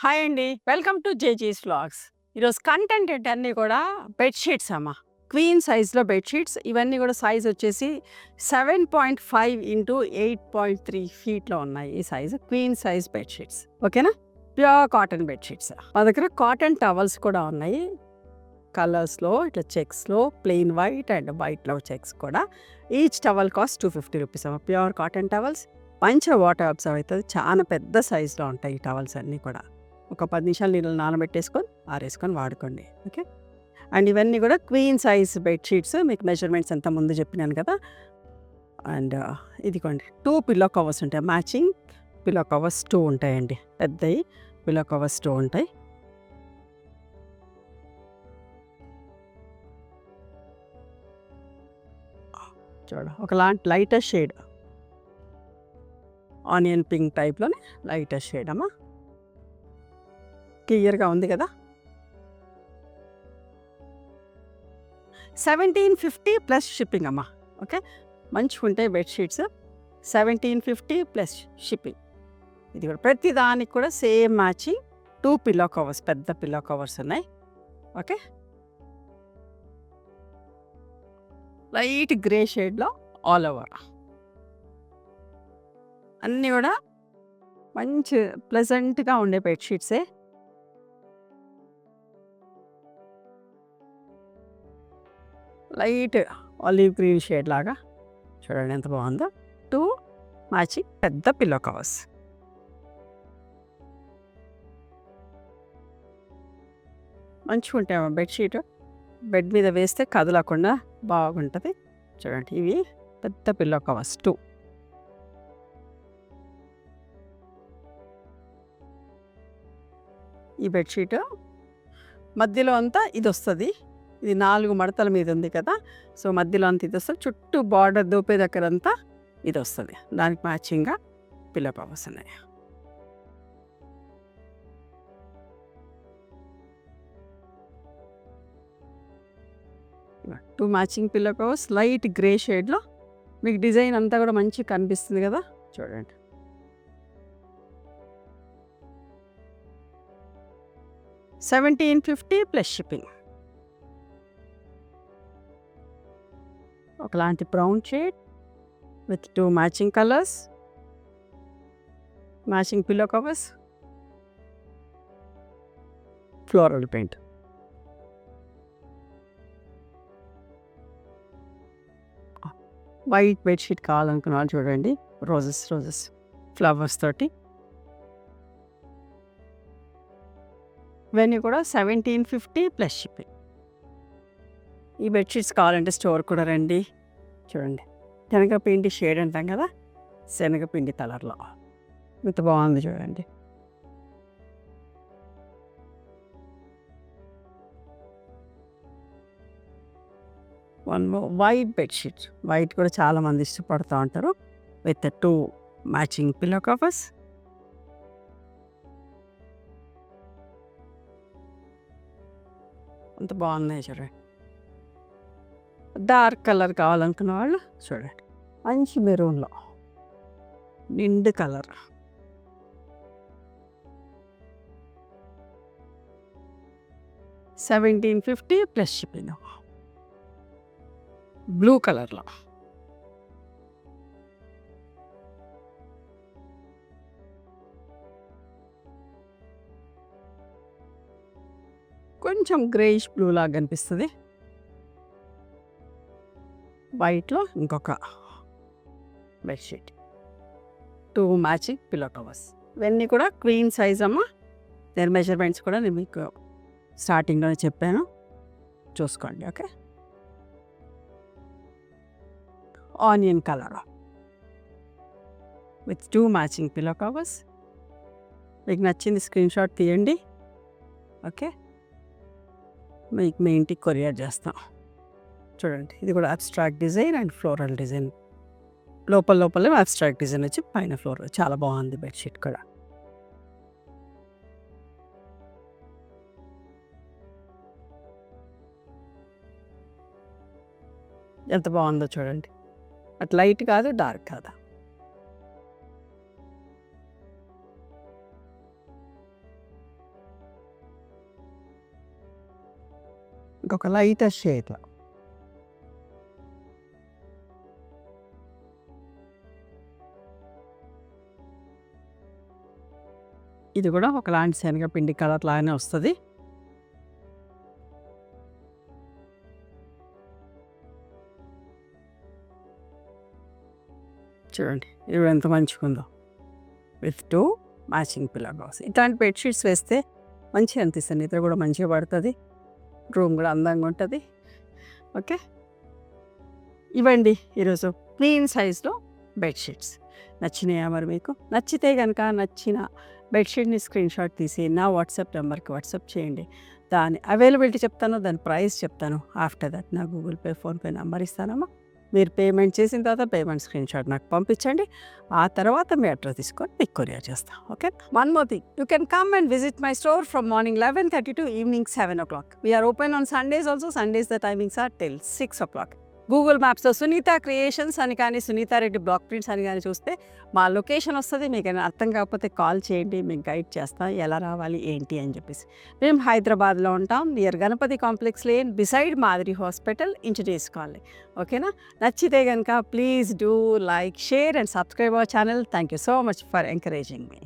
Hi అండి. Welcome to జేజీస్ vlogs. ఈరోజు కంటెంట్ ఏంటన్నీ కూడా బెడ్‌షీట్స్ అమ్మ. క్వీన్ సైజ్‌లో బెడ్‌షీట్స్. ఇవన్నీ కూడా సైజ్ వచ్చేసి 7.5 ఇంటూ 8.3 ఫీట్‌లో ఉన్నాయి. ఈ సైజు క్వీన్ సైజ్ బెడ్‌షీట్స్. ఓకేనా? Pure cotton bedsheets. మా దగ్గర కాటన్ టవల్స్ కూడా ఉన్నాయి. కలర్స్‌లో ఇట్లా చెక్స్‌లో ప్లెయిన్ వైట్ అండ్ వైట్‌లో చెక్స్ కూడా. ఈచ్ టవల్ కాస్ట్ ₹250 అమ్మ. Pure cotton towels. మంచిగా వాటర్ అబ్జర్వ్ అవుతుంది. చాలా పెద్ద సైజులో ఉంటాయి ఈ టవల్స్ అన్నీ కూడా. ఒక 10 నిమిషాలు నీళ్ళలో నానబెట్టేసుకొని ఆరేసుకొని వాడుకోండి. ఓకే. అండ్ ఇవన్నీ కూడా క్వీన్ సైజ్ బెడ్‌షీట్స్. మీకు మెజర్మెంట్స్ అంతా ముందు చెప్పినాను కదా. అండ్ ఇదిగోండి 2 పిల్లో కవర్స్ ఉంటాయి. మ్యాచింగ్ పిల్లో కవర్స్ 2 ఉంటాయండి. పెద్దవి పిల్లో కవర్స్ 2 ఉంటాయి. ఒకలాంటి లైటర్ షేడ్ ఆనియన్ పింక్ టైప్‌లోనే లైటర్ షేడ్ అమ్మా. క్లియర్‌గా ఉంది కదా. 1750 ప్లస్ షిప్పింగ్ అమ్మా. ఓకే. మంచిగా ఉంటాయి బెడ్‌షీట్స్. 1750 plus shipping. ఇది కూడా ప్రతి దానికి కూడా సేమ్ మ్యాచింగ్ 2 పిల్లో కవర్స్, పెద్ద పిల్లో కవర్స్ ఉన్నాయి. ఓకే. లైట్ గ్రే షేడ్‌లో ఆల్ ఓవర్. అన్నీ కూడా మంచి ప్లెజెంట్‌గా ఉండే బెడ్‌షీట్సే. లైట్ ఆలివ్ గ్రీన్ షేడ్ లాగా చూడండి ఎంత బాగుందో. 2 మ్యాచింగ్ పెద్ద పిల్లో కవర్స్. మంచిగా ఉంటాయి బెడ్‌షీట్. బెడ్ మీద వేస్తే కదలకుండా బాగుంటుంది. చూడండి ఇవి పెద్ద పిల్లో కవర్స్ 2. ఈ బెడ్‌షీట్ మధ్యలో అంతా ఇది వస్తుంది. ఇది 4 మడతల మీద ఉంది కదా. సో మధ్యలో అంతా ఇది వస్తుంది. చుట్టూ బార్డర్ దోపే దగ్గర అంతా ఇది వస్తుంది. దానికి మ్యాచింగ్గా పిల్లో కవర్స్ ఉన్నాయి. Two matching pillow covers light grey షేడ్లో. మీకు డిజైన్ అంతా కూడా మంచిగా కనిపిస్తుంది కదా. చూడండి 1750 ప్లస్ షిప్పింగ్. ఒకలాంటి brown shade with 2 matching colours, matching pillow covers, floral paint. White bedsheet కావాలనుకున్న వాళ్ళు చూడండి. రోజెస్ ఫ్లవర్స్ తోటి. ఇవన్నీ కూడా 1750 ప్లస్ షిప్పింగ్. ఈ బెడ్‌షీట్స్ కావాలంటే స్టోర్ కూడా రండి. చూడండి శనగపిండి షేడ్ అంటాం కదా, శనగపిండి కలర్లో ఇంత బాగుంది చూడండి. One more white bedsheet. White కూడా చాలామంది ఇష్టపడుతూ ఉంటారు. With 2 matching pillow covers. అంత బాగున్నాయి చూడండి. డార్క్ కలర్ కావాలనుకున్న వాళ్ళు చూడండి. మంచి మెరూన్లో నిండు కలర్. $1750 plus shipping. బ్లూ కలర్లో కొంచెం గ్రేయిష్ బ్లూ లాగా కనిపిస్తుంది. వైట్లో ఇంకొక బెడ్‌షీట్. 2 matching pillow covers. ఇవన్నీ కూడా క్వీన్ సైజ్ అమ్మ. దీని మెజర్మెంట్స్ కూడా నేను మీకు స్టార్టింగ్లోనే చెప్పాను, చూసుకోండి. Okay. Onion colour with 2 matching pillow covers. మీకు నచ్చింది స్క్రీన్ షాట్ తీయండి. ఓకే. మీకు మీ ఇంటికి కొరియర్ చేస్తాం. చూడండి ఇది కూడా abstract design and floral design. లోపలే అబ్స్ట్రాక్ట్ డిజైన్ వచ్చి పైన ఫ్లోరల్. చాలా బాగుంది బెడ్‌షీట్ కూడా. ఎంత బాగుందో చూడండి. అటు లైట్ కాదు, డార్క్ కాదు. ఇంకొక లైటర్ షేడ్లో. ఇది కూడా ఒకలాంటి శనగపిండి కలర్ లాగానే వస్తుంది. చూడండి ఇది ఎంత మంచిగా ఉందో, విత్ 2 మ్యాచింగ్ పిల్లో కవర్స్. ఇట్లాంటి బెడ్షీట్స్ వేస్తే మంచిగా అనిపిస్తుంది, నిద్ర కూడా మంచిగా పడుతుంది, రూమ్ కూడా అందంగా ఉంటుంది. ఓకే, ఇవ్వండి ఈరోజు క్వీన్ సైజ్లో బెడ్షీట్స్. నచ్చినాయా మరి మీకు? నచ్చితే కనుక నచ్చిన బెడ్షీట్ని స్క్రీన్ షాట్ తీసి నా వాట్సాప్ నెంబర్కి వాట్సాప్ చేయండి. దాని అవైలబిలిటీ చెప్తాను, దాని ప్రైస్ చెప్తాను. ఆఫ్టర్ దట్ నా గూగుల్ పే, ఫోన్పే నెంబర్ ఇస్తానమ్మా. మీరు పేమెంట్ చేసిన తర్వాత పేమెంట్ స్క్రీన్ షాట్ నాకు పంపించండి. ఆ తర్వాత మీ అడ్రస్ తీసుకొని మీకు కొరియర్ చేస్తాం. Okay, one more thing, you can come and visit my store from morning 11:30 to evening 7 o'clock. We are open on Sundays also. Sundays the timings are till 6 o'clock. Google మ్యాప్స్లో Sunitha creations అని కానీ Sunitha Reddy block prints అని కానీ చూస్తే మా location వస్తుంది. మీకు ఏమైనా అర్థం కాకపోతే కాల్ చేయండి, మీకు గైడ్ చేస్తాం ఎలా రావాలి ఏంటి అని చెప్పేసి. మేము హైదరాబాద్లో ఉంటాం, near Ganapathi complex lane, beside మాదిరి హాస్పిటల్, ఇంజనీర్స్ కాలనీ. ఓకేనా? నచ్చితే కనుక please do like, share and subscribe our channel. Thank you so much for encouraging me.